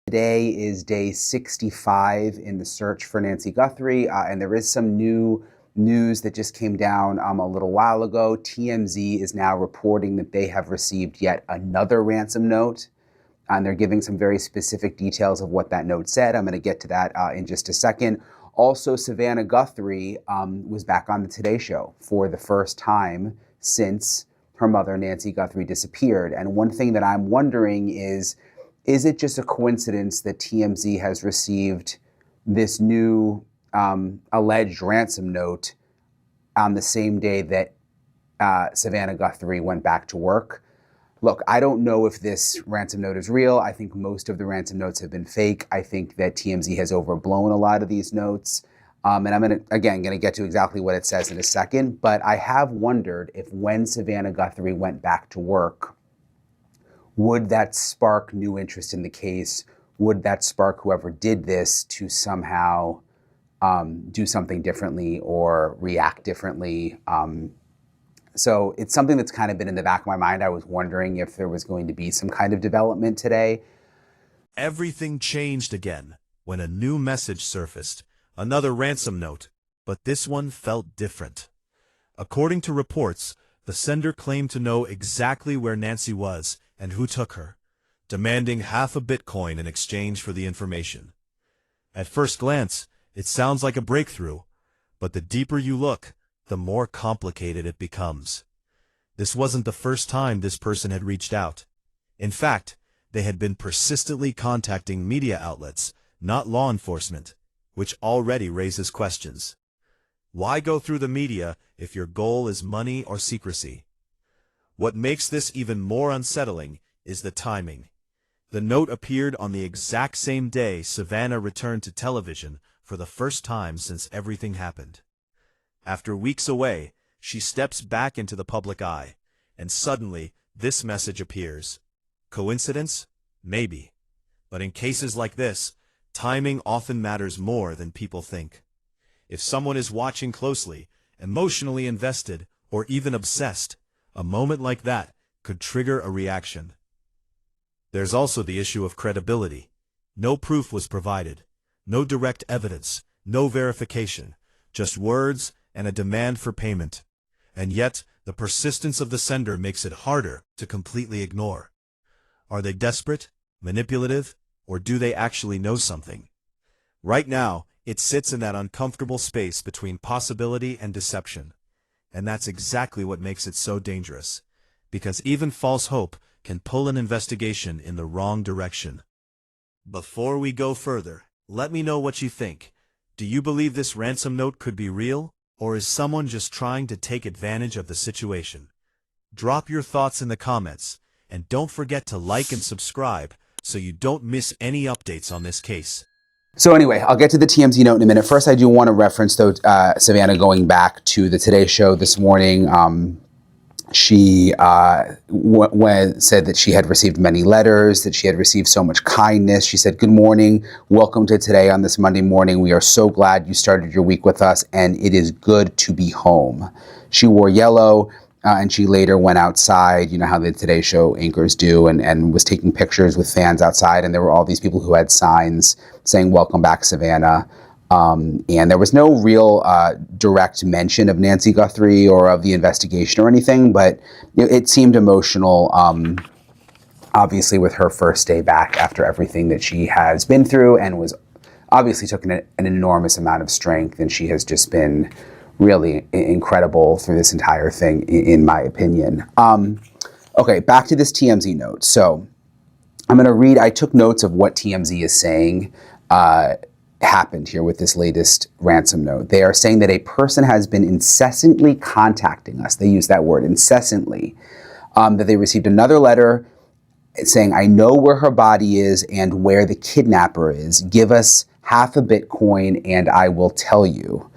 Today is day 65 in the search for Nancy Guthrie, and there is some new news that just came down a little while ago. TMZ is now reporting that they have received yet another ransom note, and they're giving some very specific details of what that note said. I'm going to get to that in just a second. Also, Savannah Guthrie was back on the Today Show for the first time since her mother, Nancy Guthrie, disappeared. And one thing that I'm wondering is it just a coincidence that TMZ has received this new alleged ransom note on the same day that Savannah Guthrie went back to work? Look, I don't know if this ransom note is real. I think most of the ransom notes have been fake. I think that TMZ has overblown a lot of these notes. And I'm going to get to exactly what it says in a second. But I have wondered if when Savannah Guthrie went back to work, would that spark new interest in the case? Would that spark whoever did this to somehow do something differently or react differently? So it's something that's kind of been in the back of my mind. I was wondering if there was going to be some kind of development today. Everything changed again when a new message surfaced, another ransom note, but this one felt different. According to reports, the sender claimed to know exactly where Nancy was and who took her, demanding half a Bitcoin in exchange for the information. At first glance, it sounds like a breakthrough, but the deeper you look, the more complicated it becomes. This wasn't the first time this person had reached out. In fact, they had been persistently contacting media outlets, not law enforcement, which already raises questions. Why go through the media if your goal is money or secrecy? What makes this even more unsettling is the timing. The note appeared on the exact same day Savannah returned to television for the first time since everything happened. After weeks away, she steps back into the public eye, and suddenly this message appears. Coincidence? Maybe. But in cases like this, timing often matters more than people think. If someone is watching closely, emotionally invested, or even obsessed, a moment like that could trigger a reaction. There's also the issue of credibility. No proof was provided, no direct evidence, no verification, just words and a demand for payment. And yet, the persistence of the sender makes it harder to completely ignore. Are they desperate, manipulative, or do they actually know something? Right now, it sits in that uncomfortable space between possibility and deception. And that's exactly what makes it so dangerous, because even false hope can pull an investigation in the wrong direction. Before we go further, let me know what you think. Do you believe this ransom note could be real, or is someone just trying to take advantage of the situation? Drop your thoughts in the comments, and don't forget to like and subscribe so you don't miss any updates on this case. So anyway, I'll get to the TMZ note in a minute. First, I do want to reference, though, Savannah going back to the Today Show this morning. She said that she had received many letters, that she had received so much kindness. She said, "Good morning. Welcome to Today on this Monday morning. We are so glad you started your week with us, and it is good to be home." She wore yellow. And she later went outside, you know how the Today Show anchors do, and was taking pictures with fans outside. And there were all these people who had signs saying, "Welcome back, Savannah." And there was no real direct mention of Nancy Guthrie or of the investigation or anything, but it seemed emotional, obviously, with her first day back after everything that she has been through, and was obviously took an enormous amount of strength. And she has just been really incredible through this entire thing, in my opinion. Okay, back to this TMZ note. So I'm going to read, I took notes of what TMZ is saying happened here with this latest ransom note. They are saying that a person has been incessantly contacting us. They use that word, incessantly. That they received another letter saying, "I know where her body is and where the kidnapper is. Give us half a Bitcoin and I will tell you."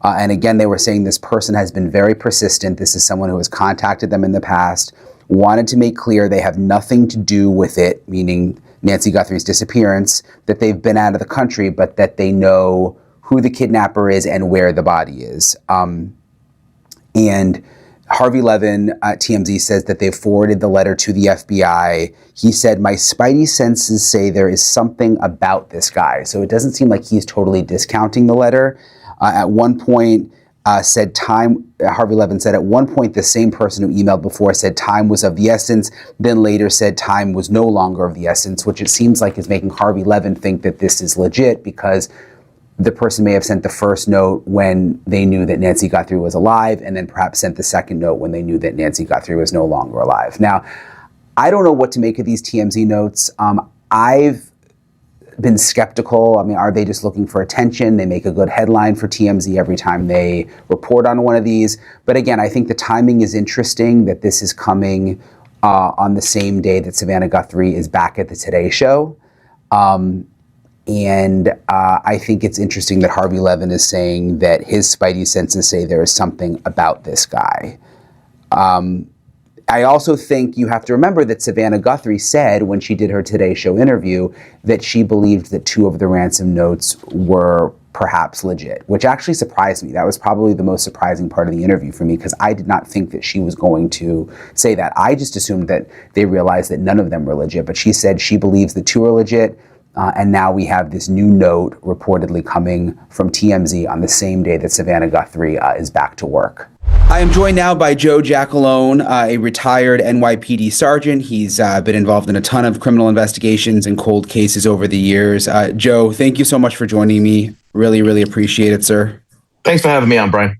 And again, they were saying this person has been very persistent. This is someone who has contacted them in the past, wanted to make clear they have nothing to do with it, meaning Nancy Guthrie's disappearance, that they've been out of the country, but that they know who the kidnapper is and where the body is. And Harvey Levin, TMZ, says that they forwarded the letter to the FBI. He said, my spidey senses say there is something about this guy. So it doesn't seem like he's totally discounting the letter. At one point, Harvey Levin said at one point the same person who emailed before said time was of the essence, then later said time was no longer of the essence, which it seems like is making Harvey Levin think that this is legit because the person may have sent the first note when they knew that Nancy Guthrie was alive, and then perhaps sent the second note when they knew that Nancy Guthrie was no longer alive. Now, I don't know what to make of these TMZ notes. I've been skeptical. I mean, are they just looking for attention? They make a good headline for TMZ every time they report on one of these. But again, I think the timing is interesting that this is coming on the same day that Savannah Guthrie is back at the Today Show. And I think it's interesting that Harvey Levin is saying that his spidey senses say there is something about this guy. I also think you have to remember that Savannah Guthrie said when she did her Today Show interview that she believed that 2 of the ransom notes were perhaps legit, which actually surprised me. That was probably the most surprising part of the interview for me because I did not think that she was going to say that. I just assumed that they realized that none of them were legit, but she said she believes the 2 are legit. And now we have this new note reportedly coming from TMZ on the same day that Savannah Guthrie is back to work. I am joined now by Joe Giacalone, a retired NYPD sergeant. He's been involved in a ton of criminal investigations and cold cases over the years. Joe, thank you so much for joining me. Really, really appreciate it, sir. Thanks for having me on, Brian.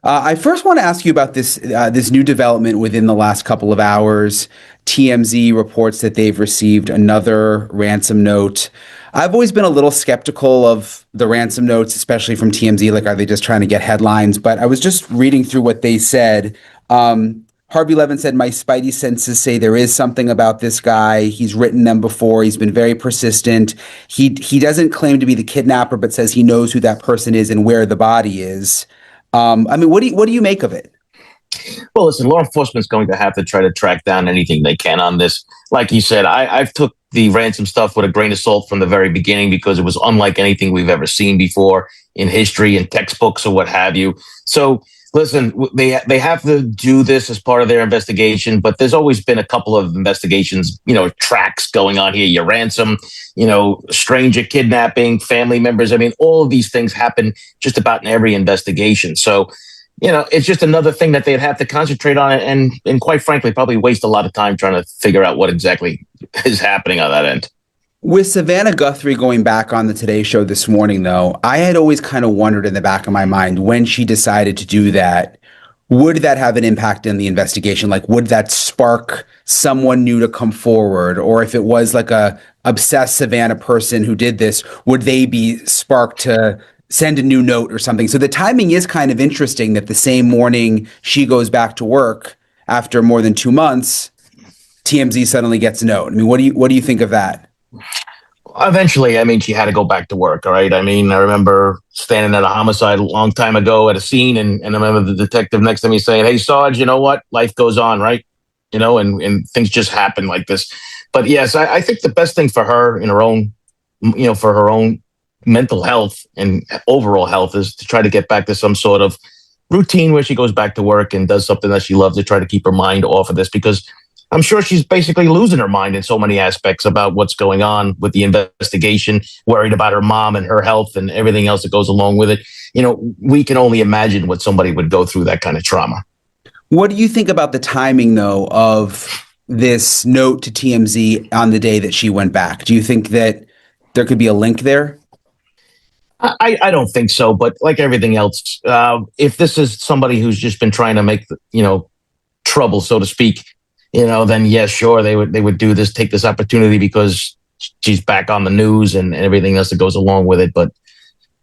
I first want to ask you about this new development within the last couple of hours. TMZ reports that they've received another ransom note. I've always been a little skeptical of the ransom notes, especially from TMZ. Like, are they just trying to get headlines? But I was just reading through what they said. Harvey Levin said, my spidey senses say there is something about this guy. He's written them before. He's been very persistent. He doesn't claim to be the kidnapper, but says he knows who that person is and where the body is. I mean, what do you make of it? Well, listen, law enforcement's going to have to try to track down anything they can on this. Like you said, I've took the ransom stuff with a grain of salt from the very beginning because it was unlike anything we've ever seen before in history and textbooks or what have you. So, listen, they have to do this as part of their investigation, but there's always been a couple of investigations, tracks going on here. Your ransom, stranger kidnapping, family members. I mean, all of these things happen just about in every investigation. So, it's just another thing that they'd have to concentrate on and quite frankly, probably waste a lot of time trying to figure out what exactly is happening on that end. With Savannah Guthrie going back on the Today Show this morning, though, I had always kind of wondered in the back of my mind when she decided to do that, would that have an impact in the investigation? Like, would that spark someone new to come forward? Or if it was like a obsessed Savannah person who did this, would they be sparked to send a new note or something? So the timing is kind of interesting that the same morning she goes back to work after more than 2 months, TMZ suddenly gets a note. I mean, what do you think of that? Eventually, she had to go back to work. All right. I remember standing at a homicide a long time ago at a scene and I remember the detective next to me saying, hey, Sarge, you know what? Life goes on, right? And things just happen like this. But yes, I think the best thing for her in her own, for her own mental health and overall health is to try to get back to some sort of routine where she goes back to work and does something that she loves to try to keep her mind off of this, because I'm sure she's basically losing her mind in so many aspects about what's going on with the investigation, worried about her mom and her health and everything else that goes along with it. We can only imagine what somebody would go through that kind of trauma. What do you think about the timing, though, of this note to TMZ on the day that she went back? Do you think that there could be a link there? I don't think so, but like everything else, if this is somebody who's just been trying to make, trouble, so to speak, then yes, sure, they would do this, take this opportunity because she's back on the news and everything else that goes along with it. But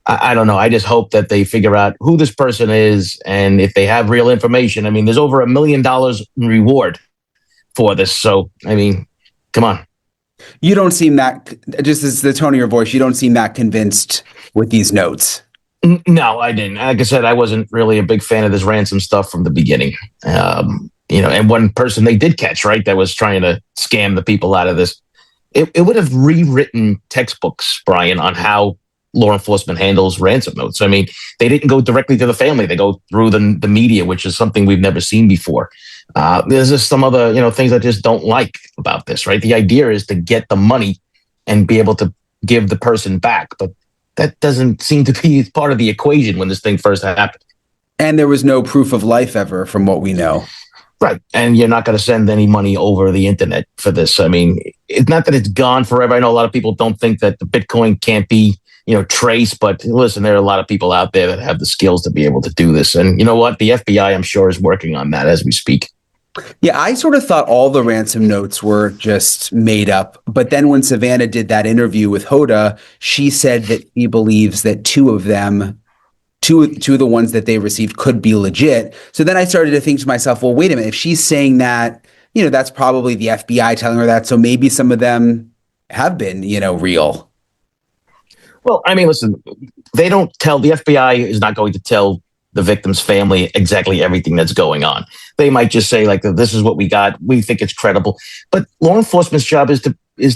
I don't know. I just hope that they figure out who this person is. And if they have real information, there's over $1 million in reward for this. So, come on. You don't seem that, just as the tone of your voice, you don't seem that convinced with these notes. No, I didn't. Like I said, I wasn't really a big fan of this ransom stuff from the beginning. And one person they did catch, right, that was trying to scam the people out of this. It would have rewritten textbooks, Brian, on how law enforcement handles ransom notes. I mean, they didn't go directly to the family; they go through the media, which is something we've never seen before. There's just some other things I just don't like about this. Right, the idea is to get the money and be able to give the person back, but that doesn't seem to be part of the equation when this thing first happened. And there was no proof of life ever, from what we know. Right. And you're not going to send any money over the internet for this. I mean, it's not that it's gone forever. I know a lot of people don't think that the Bitcoin can't be, traced, but listen, there are a lot of people out there that have the skills to be able to do this. And you know what? The FBI, I'm sure, is working on that as we speak. Yeah, I sort of thought all the ransom notes were just made up. But then when Savannah did that interview with Hoda, she said that she believes that two of the ones that they received could be legit. So then I started to think to myself, well, wait a minute, if she's saying that, that's probably the FBI telling her that. So maybe some of them have been, real. Well, I mean, listen, the FBI is not going to tell the victim's family exactly everything that's going on. They might just say, like, this is what we got. We think it's credible. But law enforcement's job is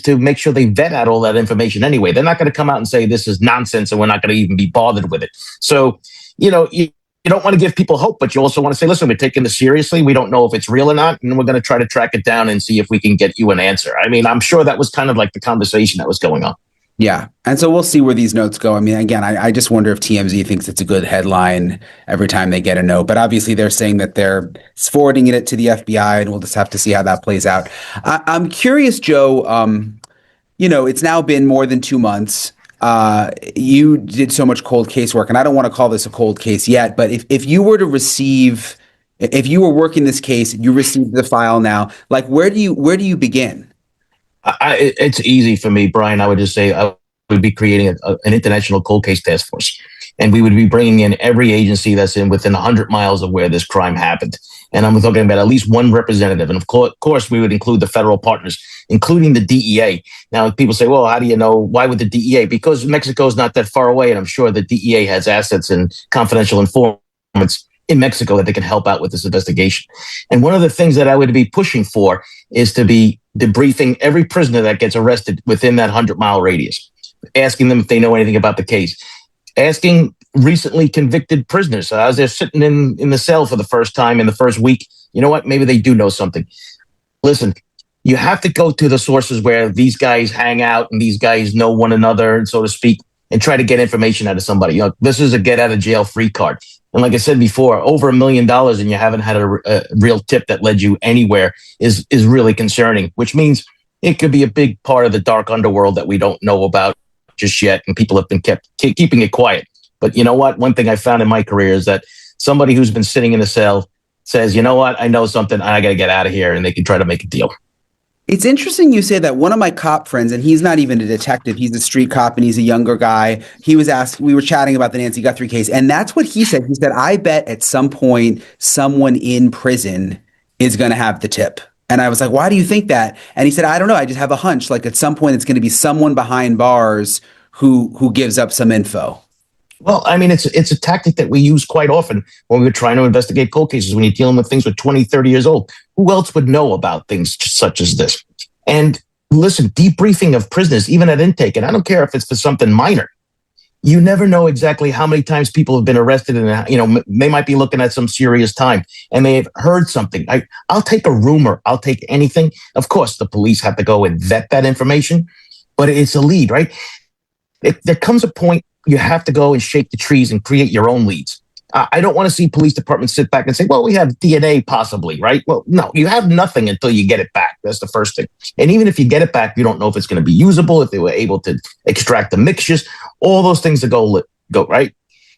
to make sure they vet out all that information anyway. They're not going to come out and say this is nonsense and we're not going to even be bothered with it. So, you don't want to give people hope, but you also want to say, listen, we're taking this seriously. We don't know if it's real or not. And we're going to try to track it down and see if we can get you an answer. I mean, I'm sure that was kind of like the conversation that was going on. Yeah. And so we'll see where these notes go. I mean, again, I just wonder if TMZ thinks it's a good headline every time they get a note. But obviously they're saying that they're forwarding it to the FBI, and we'll just have to see how that plays out. I'm curious, Joe, it's now been more than 2 months. You did so much cold case work, and I don't want to call this a cold case yet, but if you were working this case, you received the file now, like, where do you begin? It's easy for me, Brian. I would just say I would be creating an international cold case task force, and we would be bringing in every agency that's within 100 miles of where this crime happened. And I'm talking about at least one representative. And of course, we would include the federal partners, including the DEA. Now, people say, well, how do you know? Why would the DEA? Because Mexico is not that far away, and I'm sure the DEA has assets and confidential informants in Mexico that they can help out with this investigation. And one of the things that I would be pushing for is to be debriefing every prisoner that gets arrested within that 100-mile radius, asking them if they know anything about the case, asking recently convicted prisoners as they're sitting in the cell for the first time in the first week, you know what, maybe they do know something. Listen, you have to go to the sources where these guys hang out and these guys know one another, so to speak, and try to get information out of somebody. This is a get out of jail free card. And like I said before, over $1 million and you haven't had a real tip that led you anywhere is really concerning, which means it could be a big part of the dark underworld that we don't know about just yet. And people have been keeping it quiet. But you know what? One thing I found in my career is that somebody who's been sitting in a cell says, you know what? I know something. I got to get out of here. And they can try to make a deal. It's interesting you say that. One of my cop friends, and he's not even a detective, he's a street cop and he's a younger guy. He was asked, we were chatting about the Nancy Guthrie case, and that's what he said. He said, I bet at some point someone in prison is going to have the tip. And I was like, why do you think that? And he said, I don't know. I just have a hunch. Like at some point it's going to be someone behind bars who gives up some info. Well, I mean, it's a tactic that we use quite often when we're trying to investigate cold cases, when you're dealing with things with 20, 30 years old. Who else would know about things such as this? And listen, debriefing of prisoners, even at intake, and I don't care if it's for something minor, you never know exactly how many times people have been arrested and, they might be looking at some serious time and they have heard something. I'll take a rumor. I'll take anything. Of course, the police have to go and vet that information, but it's a lead, right? There comes a point you have to go and shake the trees and create your own leads. I don't want to see police departments sit back and say, well, we have DNA possibly, right? Well, no, you have nothing until you get it back. That's the first thing. And even if you get it back, you don't know if it's going to be usable, if they were able to extract the mixtures, all those things that go, right?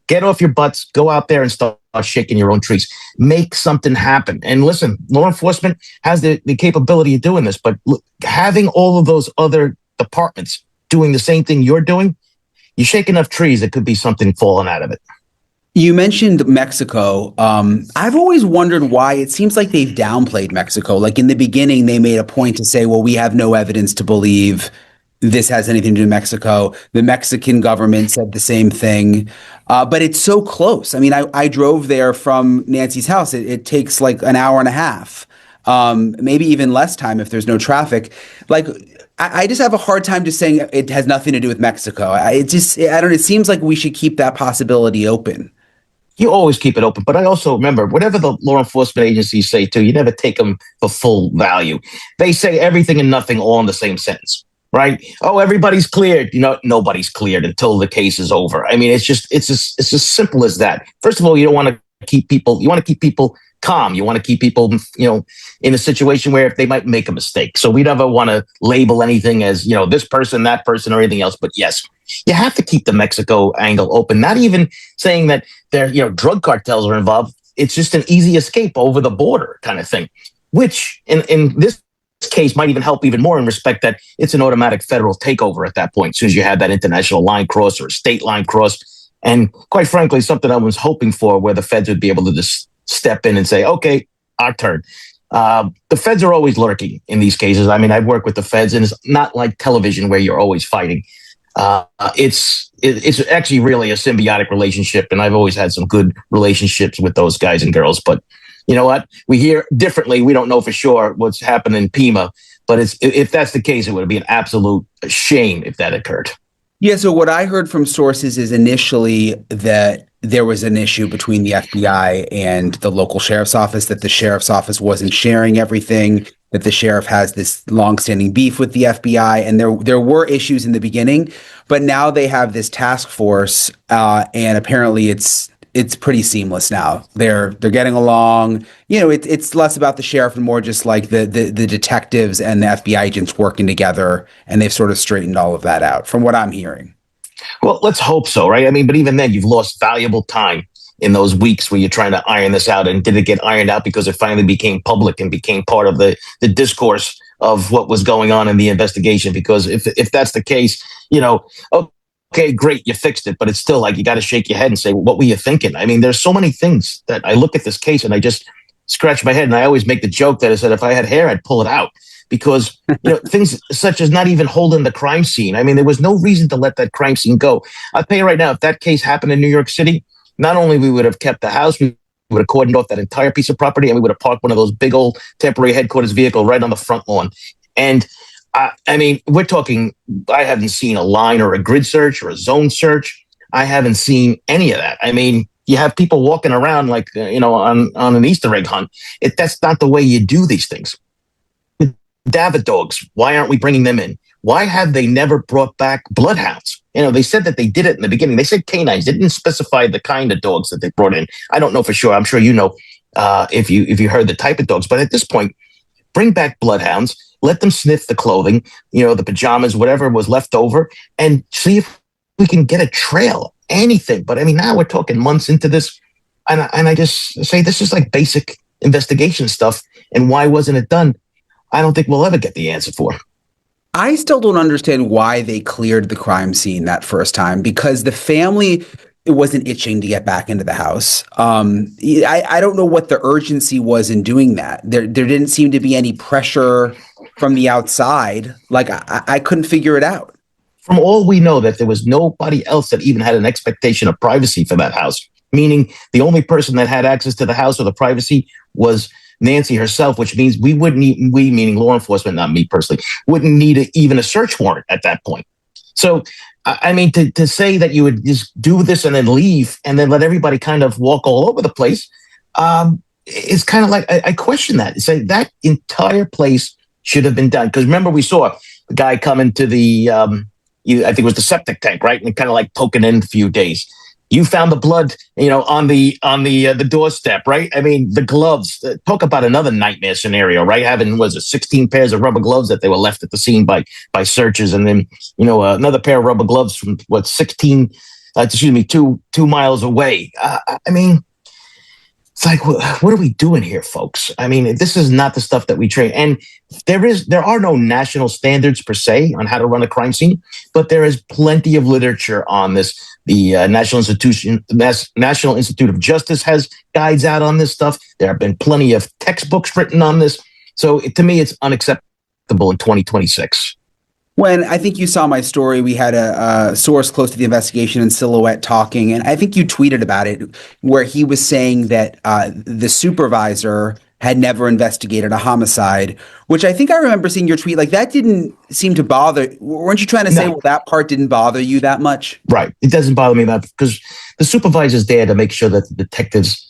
Get off your butts, go out there and start shaking your own trees. Make something happen. And listen, law enforcement has the capability of doing this, but having all of those other departments doing the same thing you're doing, you shake enough trees, it could be something falling out of it. You mentioned Mexico. I've always wondered why it seems like they've downplayed Mexico. Like in the beginning, they made a point to say, well, we have no evidence to believe this has anything to do with Mexico. The Mexican government said the same thing, but it's so close. I mean, I drove there from Nancy's house. It takes like an hour and a half, maybe even less time if there's no traffic. Like, I just have a hard time just saying it has nothing to do with Mexico. I don't. It seems like we should keep that possibility open. You always keep it open. But I also remember whatever the law enforcement agencies say too, you never take them for full value. They say everything and nothing all in the same sentence, right? Oh, everybody's cleared. Nobody's cleared until the case is over. I mean, it's as simple as that. First of all, you don't want to keep people. You want to keep people calm. You want to keep people, in a situation where if they might make a mistake. So we never want to label anything as, this person, that person, or anything else. But yes, you have to keep the Mexico angle open. Not even saying that there, drug cartels are involved. It's just an easy escape over the border kind of thing, which in this case might even help even more in respect that it's an automatic federal takeover at that point, as soon as you have that international line cross or a state line cross. And quite frankly, something I was hoping for, where the feds would be able to just step in and say, okay, our turn. The feds are always lurking in these cases. I mean, I've worked with the feds, and it's not like television where you're always fighting. It's actually really a symbiotic relationship, and I've always had some good relationships with those guys and girls. But you know what? We hear differently. We don't know for sure what's happened in Pima, but if that's the case, it would be an absolute shame if that occurred. Yeah, so what I heard from sources is initially that there was an issue between the FBI and the local sheriff's office, that the sheriff's office wasn't sharing everything, that the sheriff has this longstanding beef with the FBI, and there were issues in the beginning, but now they have this task force, and apparently it's pretty seamless now. They're getting along. It's less about the sheriff and more just like the detectives and the FBI agents working together, and they've sort of straightened all of that out, from what I'm hearing. Well, let's hope so, right? I mean, but even then, you've lost valuable time in those weeks where you're trying to iron this out. And did it get ironed out because it finally became public and became part of the discourse of what was going on in the investigation? Because if that's the case, okay, great, you fixed it, but it's still like you got to shake your head and say, what were you thinking? I mean, there's so many things that I look at this case and I just scratch my head, and I always make the joke that I said if I had hair, I'd pull it out. Because things such as not even holding the crime scene. I mean, there was no reason to let that crime scene go. I'll tell you right now, if that case happened in New York City, not only we would have kept the house, we would have cordoned off that entire piece of property, and we would have parked one of those big old temporary headquarters vehicle right on the front lawn. And I mean, we're talking, I haven't seen a line or a grid search or a zone search. I haven't seen any of that. I mean, you have people walking around like, on an Easter egg hunt. That's not the way you do these things. David dogs, why aren't we bringing them in? Why have they never brought back bloodhounds? They said that they did it in the beginning. They said canines. They didn't specify the kind of dogs that they brought in. I don't know for sure. I'm sure if you heard the type of dogs. But at this point, bring back bloodhounds. Let them sniff the clothing, the pajamas, whatever was left over, and see if we can get a trail, anything. But I mean, now we're talking months into this, and I just say this is like basic investigation stuff. And why wasn't it done? I don't think we'll ever get the answer for. I still don't understand why they cleared the crime scene that first time, because the family wasn't itching to get back into the house. I don't know what the urgency was in doing that. There didn't seem to be any pressure from the outside. Like I couldn't figure it out. From all we know, that there was nobody else that even had an expectation of privacy for that house, meaning the only person that had access to the house or the privacy was Nancy herself, which means we wouldn't need, we meaning law enforcement, not me personally, wouldn't need even a search warrant at that point. So, I mean, to say that you would just do this and then leave and then let everybody kind of walk all over the place, it's kind of like, I question that. It's like that entire place should have been done. Because remember, we saw the guy come into the, I think it was the septic tank, right? And kind of like poking in a few days. You found the blood, on the doorstep, right? I mean, the gloves. Talk about another nightmare scenario, right? Having 16 pairs of rubber gloves that they were left at the scene by searchers, and then another pair of rubber gloves from 2 miles away. I mean, it's like, what are we doing here, folks? I mean, this is not the stuff that we train. And there are no national standards per se on how to run a crime scene, but there is plenty of literature on this. The National Institute of Justice has guides out on this stuff. There have been plenty of textbooks written on this. So to me, it's unacceptable in 2026. When I think you saw my story, we had a source close to the investigation in Silhouette talking, and I think you tweeted about it, where he was saying that the supervisor had never investigated a homicide, which I think I remember seeing your tweet. Like that didn't seem to bother. Weren't you trying to say, No. well, that part didn't bother you that much? Right. It doesn't bother me that because the supervisor's there to make sure that the detectives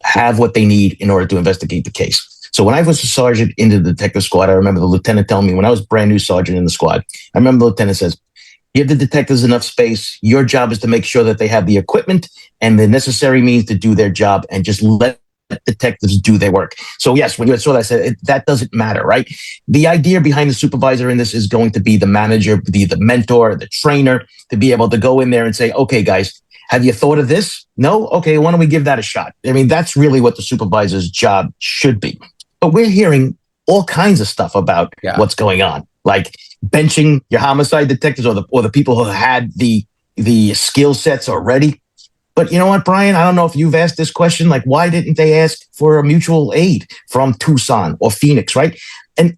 have what they need in order to investigate the case. So when I was a sergeant in the detective squad, I remember the lieutenant telling me when I was brand new sergeant in the squad, I remember the lieutenant says, give the detectives enough space. Your job is to make sure that they have the equipment and the necessary means to do their job and just let detectives do their work. So yes, when you saw that, I said, that doesn't matter, right? The idea behind the supervisor in this is going to be the manager, the mentor, the trainer, to be able to go in there and say, okay, guys, have you thought of this? No? Okay, why don't we give that a shot? I mean, that's really what the supervisor's job should be. But we're hearing all kinds of stuff about what's going on, like benching your homicide detectives or the people who had the skill sets already. But you know what, Brian? I don't know if you've asked this question, like why didn't they ask for a mutual aid from Tucson or Phoenix, right? And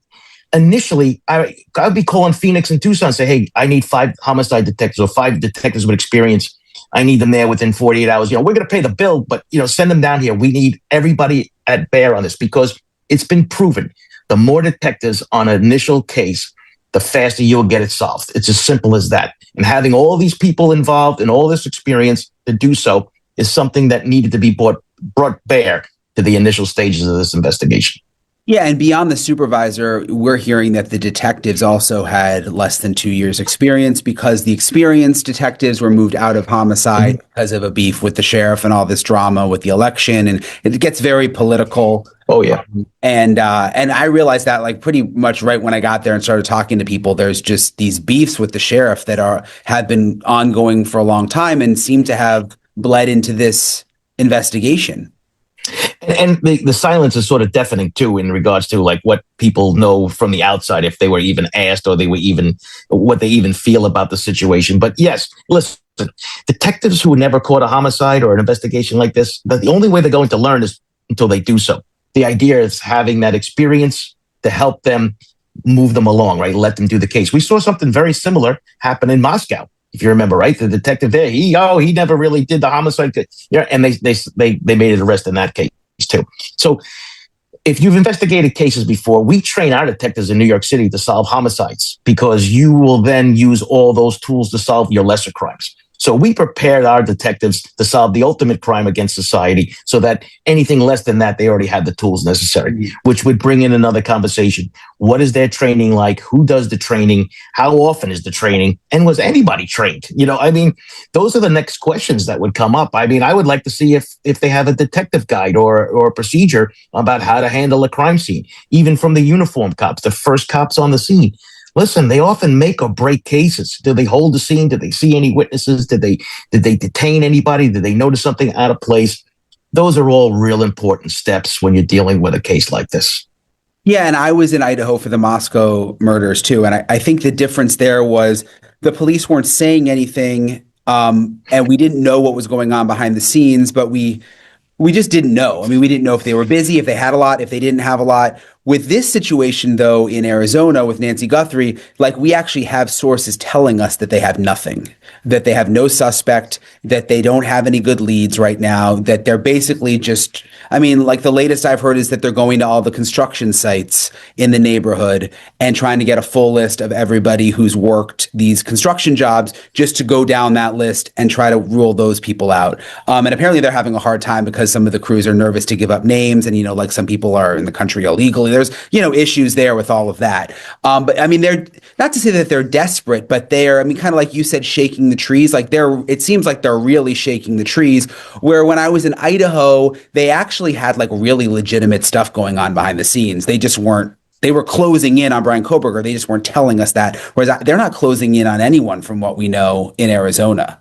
initially, I'd be calling Phoenix and Tucson and say, hey, I need 5 homicide detectives or 5 detectives with experience. I need them there within 48 hours. We're going to pay the bill, but, send them down here. We need everybody at bear on this because it's been proven. The more detectives on an initial case, the faster you'll get it solved. It's as simple as that. And having all these people involved and all this experience to do so is something that needed to be brought bare to the initial stages of this investigation. Yeah, and beyond the supervisor, we're hearing that the detectives also had less than 2 years experience because the experienced detectives were moved out of homicide because of a beef with the sheriff and all this drama with the election, and it gets very political. Oh yeah. And I realized that like pretty much right when I got there and started talking to people, there's just these beefs with the sheriff that have been ongoing for a long time and seem to have bled into this investigation. And the silence is sort of deafening too in regards to like what people know from the outside, if they were even asked or what they even feel about the situation. But yes, listen, detectives who never caught a homicide or an investigation like this, the only way they're going to learn is until they do so. The idea is having that experience to help them move them along, right? Let them do the case. We saw something very similar happen in Moscow. If you remember, right, the detective there, he never really did the homicide. Yeah, and they made an arrest in that case too. So if you've investigated cases before, we train our detectives in New York City to solve homicides because you will then use all those tools to solve your lesser crimes. So we prepared our detectives to solve the ultimate crime against society so that anything less than that, they already had the tools necessary, which would bring in another conversation. What is their training like? Who does the training? How often is the training? And was anybody trained? Those are the next questions that would come up. I would like to see if they have a detective guide or a procedure about how to handle a crime scene, even from the uniformed cops, the first cops on the scene. Listen, they often make or break cases. Did they hold the scene? Did they see any witnesses? Did they detain anybody? Did they notice something out of place? Those are all real important steps when you're dealing with a case like this. Yeah, and I was in Idaho for the Moscow murders too, and I think the difference there was the police weren't saying anything, and we didn't know what was going on behind the scenes, but we just didn't know. We didn't know if they were busy, if they had a lot, if they didn't have a lot. With this situation, though, in Arizona with Nancy Guthrie, like we actually have sources telling us that they have nothing, that they have no suspect, that they don't have any good leads right now, that they're basically just, like the latest I've heard is that they're going to all the construction sites in the neighborhood and trying to get a full list of everybody who's worked these construction jobs just to go down that list and try to rule those people out. And apparently they're having a hard time because some of the crews are nervous to give up names and, like some people are in the country illegally. There's, issues there with all of that. But they're not to say that they're desperate, but they're, kind of like you said, shaking the trees. Like it seems like they're really shaking the trees. Where when I was in Idaho, they actually had like really legitimate stuff going on behind the scenes. They just weren't. They were closing in on Brian Koberger. They just weren't telling us that. Whereas they're not closing in on anyone from what we know in Arizona.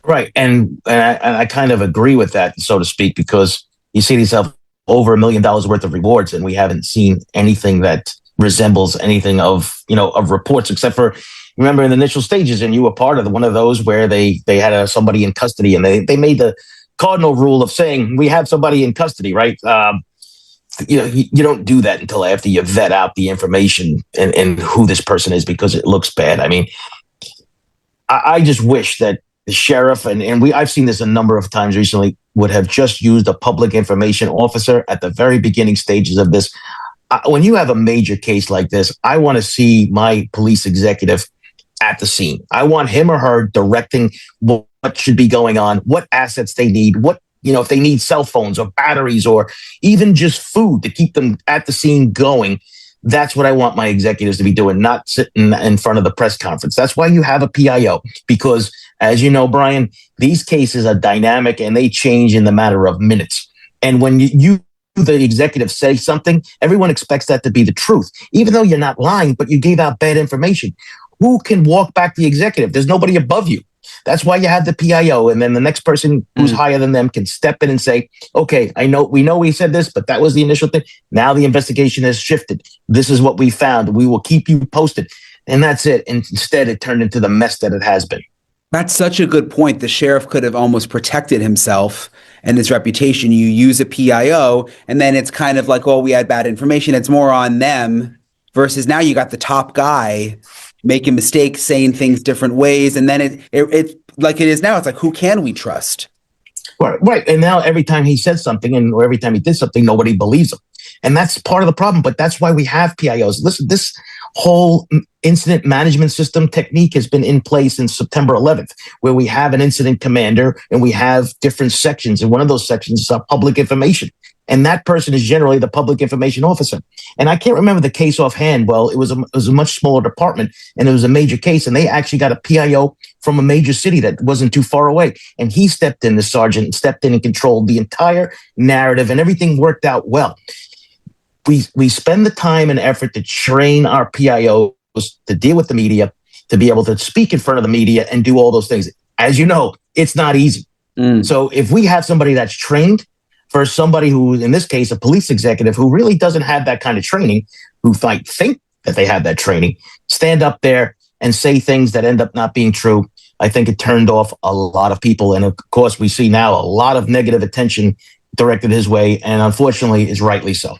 Right. And I kind of agree with that, so to speak, because you see these over $1 million worth of rewards, and we haven't seen anything that resembles anything of reports, except for, remember in the initial stages, and you were part of one of those where they had somebody in custody, and they made the cardinal rule of saying, we have somebody in custody, right? You don't do that until after you vet out the information and who this person is, because it looks bad. I just wish that the sheriff, and I've seen this a number of times recently, would have just used a public information officer at the very beginning stages of this. When you have a major case like this, I want to see my police executive at the scene. I want him or her directing what should be going on, what assets they need, what, if they need cell phones or batteries or even just food to keep them at the scene going. That's what I want my executives to be doing, not sitting in front of the press conference. That's why you have a PIO, because as you know, Brian, these cases are dynamic and they change in the matter of minutes. And when you the executive say something, everyone expects that to be the truth, even though you're not lying, but you gave out bad information. Who can walk back the executive? There's nobody above you. That's why you have the PIO, and then the next person who's higher than them can step in and say, okay, we know we said this, but that was the initial thing. Now the investigation has shifted. This is what we found. We will keep you posted. And that's it. And instead, it turned into the mess that it has been. That's such a good point. The sheriff could have almost protected himself and his reputation. You use a PIO, and then it's kind of like, oh, we had bad information. It's more on them versus now you got the top guy making mistakes, saying things different ways. And then it like it is now, it's like, who can we trust? Right. And now every time he says something or every time he did something, nobody believes him. And that's part of the problem. But that's why we have PIOs. Listen, this whole incident management system technique has been in place since September 11th, where we have an incident commander and we have different sections. And one of those sections is public information. And that person is generally the public information officer. And I can't remember the case offhand. Well, it was a much smaller department and it was a major case. And they actually got a PIO from a major city that wasn't too far away. And he stepped in, the sergeant stepped in and controlled the entire narrative, and everything worked out well. We spend the time and effort to train our PIOs to deal with the media, to be able to speak in front of the media and do all those things. As you know, it's not easy. So if we have somebody that's trained for somebody who, in this case, a police executive who really doesn't have that kind of training, who might think that they have that training, stand up there and say things that end up not being true, I think it turned off a lot of people. And of course, we see now a lot of negative attention directed his way, and unfortunately is rightly so.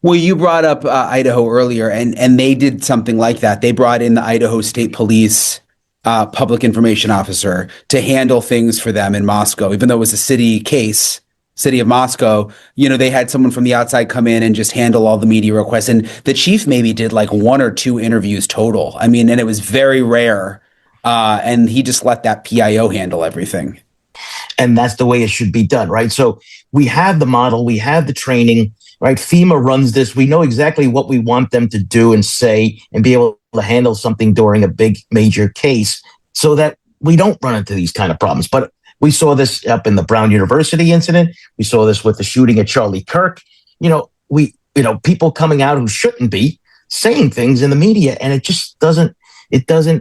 Well, you brought up Idaho earlier, and they did something like that. They brought in the Idaho State Police public information officer to handle things for them in Moscow, even though it was a city case. City of Moscow, they had someone from the outside come in and just handle all the media requests. And the chief maybe did like 1 or 2 interviews total. I mean, and it was very rare. And he just let that PIO handle everything. And that's the way it should be done, right? So we have the model, we have the training, right? FEMA runs this. We know exactly what we want them to do and say and be able to handle something during a big major case so that we don't run into these kind of problems. But we saw this up in the Brown University incident. We saw this with the shooting at Charlie Kirk. People coming out who shouldn't be saying things in the media, and it just doesn't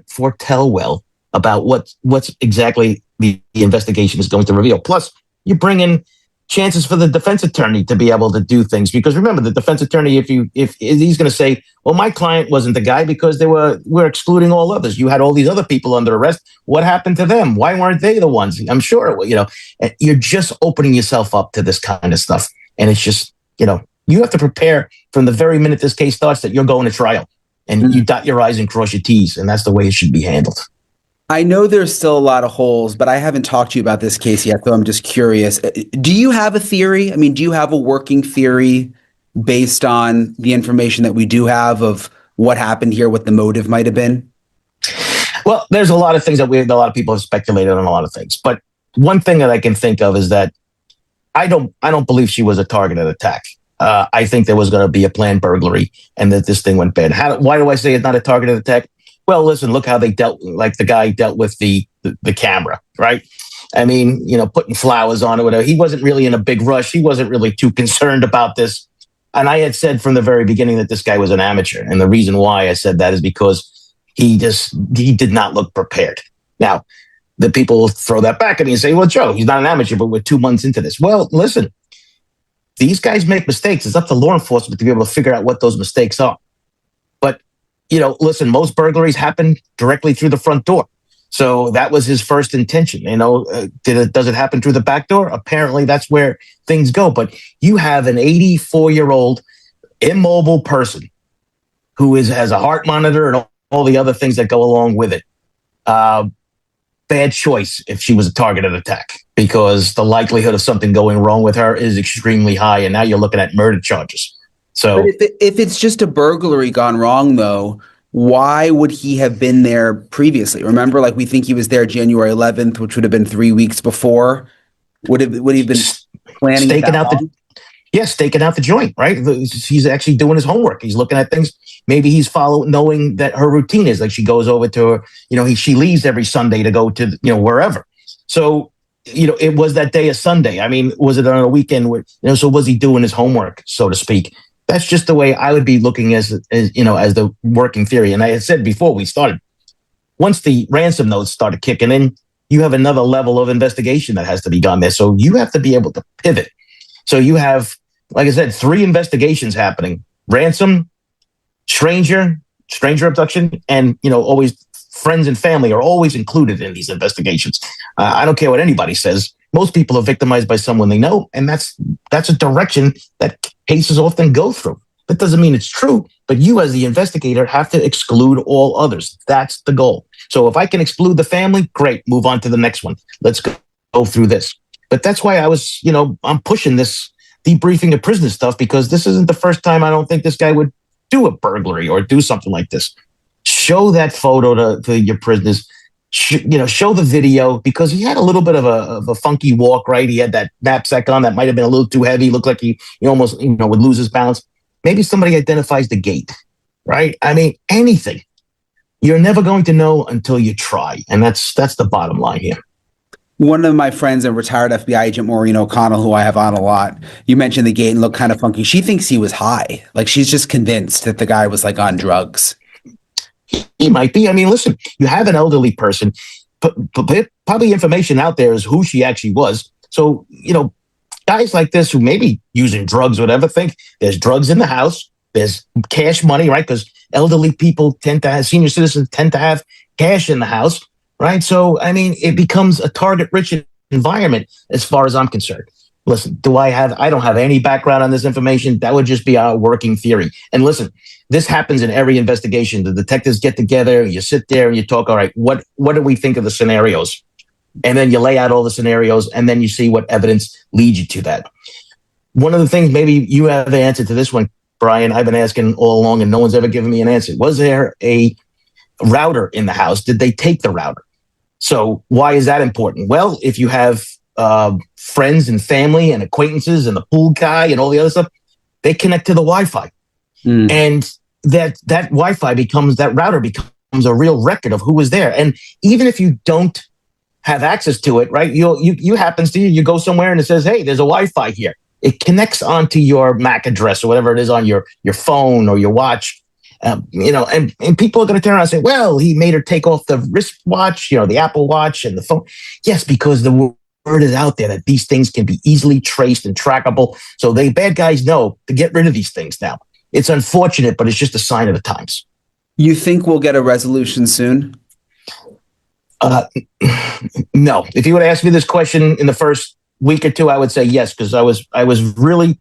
foretell well about what's exactly the investigation is going to reveal. Plus, you bring in chances for the defense attorney to be able to do things, because remember, the defense attorney, if he's going to say, well, my client wasn't the guy because we're excluding all others. You had all these other people under arrest. What happened to them? Why weren't they the ones? I'm sure, you're just opening yourself up to this kind of stuff. And it's just, you have to prepare from the very minute this case starts that you're going to trial, and you dot your I's and cross your T's. And that's the way it should be handled. I know there's still a lot of holes, but I haven't talked to you about this case yet, so I'm just curious. Do you have a theory? I mean, do you have a working theory based on the information that we do have of what happened here, what the motive might have been? Well, there's a lot of things that a lot of people have speculated on a lot of things. But one thing that I can think of is that I don't believe she was a targeted attack. I think there was going to be a planned burglary and that this thing went bad. Why do I say it's not a targeted attack? Well, listen, look how they the guy dealt with the camera, right? I mean, putting flowers on it, whatever. He wasn't really in a big rush. He wasn't really too concerned about this. And I had said from the very beginning that this guy was an amateur. And the reason why I said that is because he did not look prepared. Now, the people will throw that back at me and say, well, Joe, he's not an amateur, but we're 2 months into this. Well, listen, these guys make mistakes. It's up to law enforcement to be able to figure out what those mistakes are. But listen, most burglaries happen directly through the front door. So that was his first intention. Does it happen through the back door? Apparently that's where things go. But you have an 84-year-old immobile person who has a heart monitor and all the other things that go along with it. bad choice if she was a targeted attack, because the likelihood of something going wrong with her is extremely high. And now you're looking at murder charges. So, But if it's just a burglary gone wrong, though, why would he have been there previously? Remember, like, we think he was there January 11th, which would have been 3 weeks before. Would he have been planning it staking that out long? staking out the joint, right? He's actually doing his homework. He's looking at things. Maybe he's knowing that her routine is like she goes over to her, she leaves every Sunday to go to, wherever. So, it was that day of Sunday. I mean, was it on a weekend where, so was he doing his homework, so to speak? That's just the way I would be looking as the working theory. And I had said before we started, once the ransom notes started kicking in, you have another level of investigation that has to be done there. So you have to be able to pivot. So you have, like I said, 3 investigations happening: ransom, stranger abduction, and always friends and family are always included in these investigations. I don't care what anybody says. Most people are victimized by someone they know, and that's a direction that cases often go through. That doesn't mean it's true, but you as the investigator have to exclude all others. That's the goal. So if I can exclude the family, great, move on to the next one. Let's go through this. But that's why I'm pushing this debriefing of prisoner stuff, because this isn't the first time I don't think this guy would do a burglary or do something like this. Show that photo to your prisoners. Show the video, because he had a little bit of a funky walk, right? He had that knapsack on that might have been a little too heavy. Looked like he almost would lose his balance. Maybe somebody identifies the gait, right? I mean, anything. You're never going to know until you try, and that's the bottom line here. One of my friends, a retired FBI agent, Maureen O'Connell, who I have on a lot, you mentioned the gait and looked kind of funky. She thinks he was high. Like, she's just convinced that the guy was like on drugs. He might be. I mean, listen, you have an elderly person, but probably information out there is who she actually was. So, guys like this who may be using drugs, whatever, think there's drugs in the house, there's cash money, right? Because elderly people senior citizens tend to have cash in the house, right? So, I mean, it becomes a target-rich environment as far as I'm concerned. Listen, I don't have any background on this information. That would just be our working theory. And listen, this happens in every investigation. The detectives get together, you sit there and you talk, all right, what do we think of the scenarios? And then you lay out all the scenarios, and then you see what evidence leads you to that. One of the things, maybe you have the answer to this one, Brian, I've been asking all along and no one's ever given me an answer. Was there a router in the house? Did they take the router? So why is that important? Well, if you have friends and family and acquaintances and the pool guy and all the other stuff, they connect to the Wi-Fi. And that Wi-Fi that router becomes a real record of who was there. And even if you don't have access to it, right? You go somewhere and it says, hey, there's a Wi-Fi here. It connects onto your MAC address or whatever it is on your phone or your watch. And people are going to turn around and say, well, he made her take off the wristwatch, the Apple Watch and the phone. Yes, because the word is out there that these things can be easily traced and trackable. So the bad guys know to get rid of these things now. It's unfortunate, but it's just a sign of the times. You think we'll get a resolution soon? No. If you would ask me this question in the first week or two, I would say yes, because I was really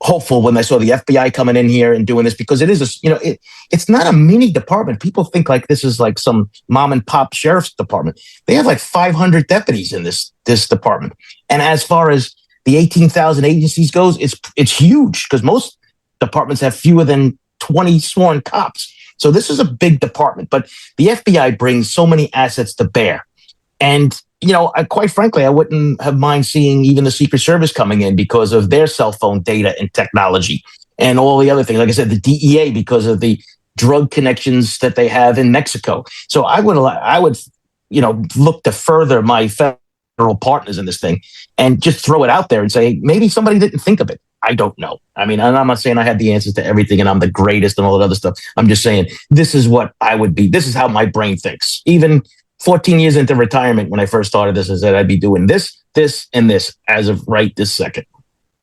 hopeful when I saw the FBI coming in here and doing this, because it is it's not a mini department. People think like this is like some mom and pop sheriff's department. They have like 500 deputies in this department, and as far as the 18,000 agencies goes, it's huge, because most departments have fewer than 20 sworn cops. So this is a big department, but the FBI brings so many assets to bear. And, quite frankly, I wouldn't have mind seeing even the Secret Service coming in because of their cell phone data and technology and all the other things. Like I said, the DEA, because of the drug connections that they have in Mexico. So I would, look to further my federal partners in this thing and just throw it out there and say, maybe somebody didn't think of it. I don't know. I mean, I'm not saying I have the answers to everything and I'm the greatest and all that other stuff. I'm just saying this is what I would be. This is how my brain thinks. Even 14 years into retirement, when I first started this, I said I'd be doing this, and this as of right this second.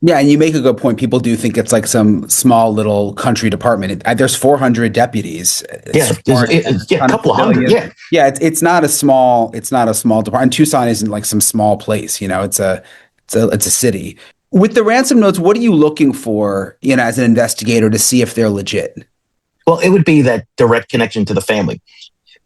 Yeah, and you make a good point. People do think it's like some small little country department. There's 400 deputies. Yeah, a couple of hundred. Yeah. It's not a small department. Tucson isn't like some small place. It's a city. With the ransom notes, what are you looking for, as an investigator to see if they're legit? Well, it would be that direct connection to the family.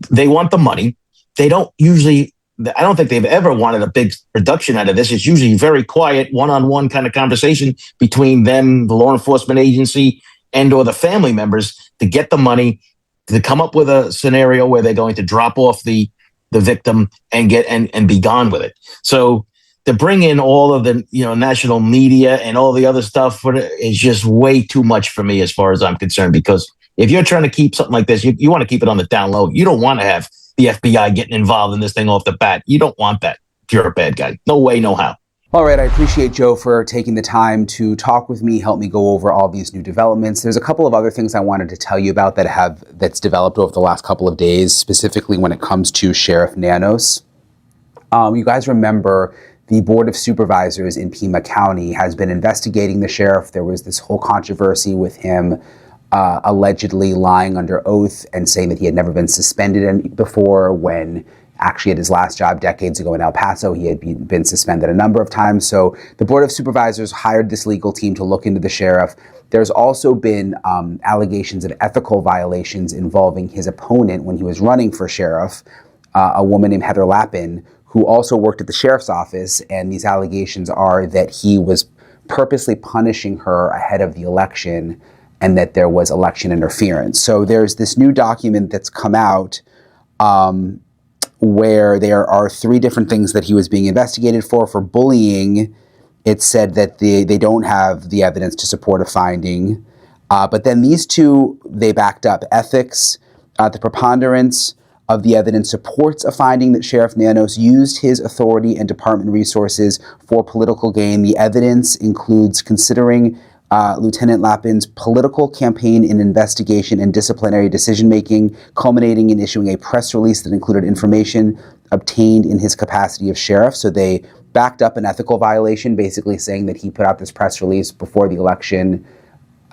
They want the money. they don't usually, I don't think they've ever wanted a big production out of this. It's usually very quiet, one-on-one kind of conversation between them, the law enforcement agency, and or the family members to get the money, to come up with a scenario where they're going to drop off the victim and get and be gone with it. So to bring in all of the national media and all the other stuff is just way too much for me as far as I'm concerned. Because if you're trying to keep something like this, you want to keep it on the down low. You don't want to have the FBI getting involved in this thing off the bat. You don't want that if you're a bad guy. No way, no how. All right, I appreciate Joe for taking the time to talk with me, help me go over all these new developments. There's a couple of other things I wanted to tell you about that's developed over the last couple of days, specifically when it comes to Sheriff Nanos. You guys remember the Board of Supervisors in Pima County has been investigating the sheriff. There was this whole controversy with him allegedly lying under oath and saying that he had never been suspended before, when actually at his last job decades ago in El Paso, he had been suspended a number of times. So the Board of Supervisors hired this legal team to look into the sheriff. There's also been allegations of ethical violations involving his opponent when he was running for sheriff, a woman named Heather Lappin, who also worked at the sheriff's office. And these allegations are that he was purposely punishing her ahead of the election and that there was election interference. So there's this new document that's come out where there are 3 different things that he was being investigated for. For bullying, it said that they don't have the evidence to support a finding. But then these 2, they backed up. Ethics, the preponderance of the evidence supports a finding that Sheriff Nanos used his authority and department resources for political gain. The evidence includes considering Lieutenant Lappin's political campaign in investigation and disciplinary decision-making, culminating in issuing a press release that included information obtained in his capacity of sheriff. So they backed up an ethical violation, basically saying that he put out this press release before the election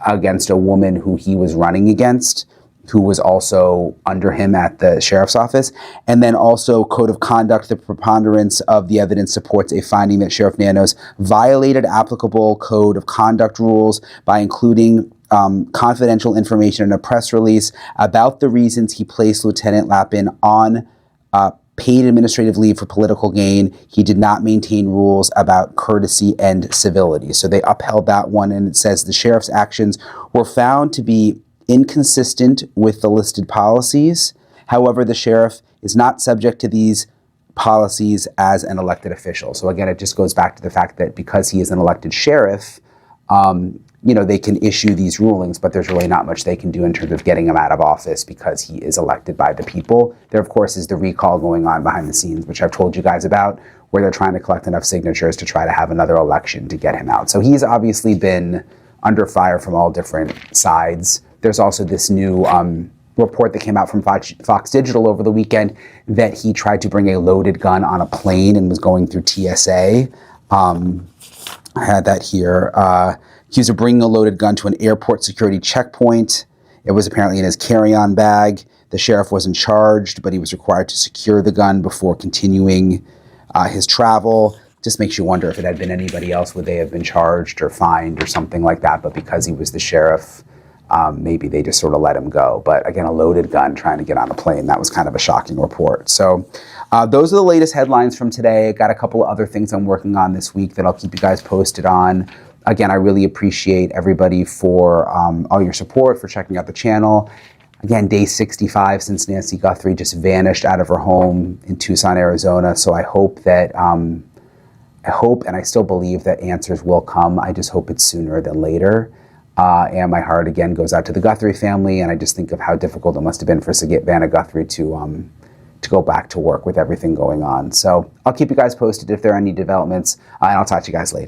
against a woman who he was running against, who was also under him at the sheriff's office. And then also code of conduct, the preponderance of the evidence supports a finding that Sheriff Nanos violated applicable code of conduct rules by including confidential information in a press release about the reasons he placed Lieutenant Lappin on paid administrative leave for political gain. He did not maintain rules about courtesy and civility. So they upheld that one, and it says the sheriff's actions were found to be inconsistent with the listed policies. However, the sheriff is not subject to these policies as an elected official. So again, it just goes back to the fact that because he is an elected sheriff, they can issue these rulings, but there's really not much they can do in terms of getting him out of office because he is elected by the people. There, of course, is the recall going on behind the scenes, which I've told you guys about, where they're trying to collect enough signatures to try to have another election to get him out. So he's obviously been under fire from all different sides. There's also this new report that came out from Fox Digital over the weekend that he tried to bring a loaded gun on a plane and was going through TSA. I had that here. Accused of bringing a loaded gun to an airport security checkpoint. It was apparently in his carry-on bag. The sheriff wasn't charged, but he was required to secure the gun before continuing his travel. Just makes you wonder if it had been anybody else, would they have been charged or fined or something like that? But because he was the sheriff, maybe they just sort of let him go. But again, a loaded gun trying to get on a plane, that was kind of a shocking report. So those are the latest headlines from today. Got a couple of other things I'm working on this week that I'll keep you guys posted on. Again, I really appreciate everybody for all your support, for checking out the channel. Again, day 65 since Nancy Guthrie just vanished out of her home in Tucson, Arizona. So I hope that, and I still believe that answers will come. I just hope it's sooner than later. And my heart again goes out to the Guthrie family, and I just think of how difficult it must have been for Savannah Guthrie to go back to work with everything going on. So I'll keep you guys posted if there are any developments, and I'll talk to you guys later.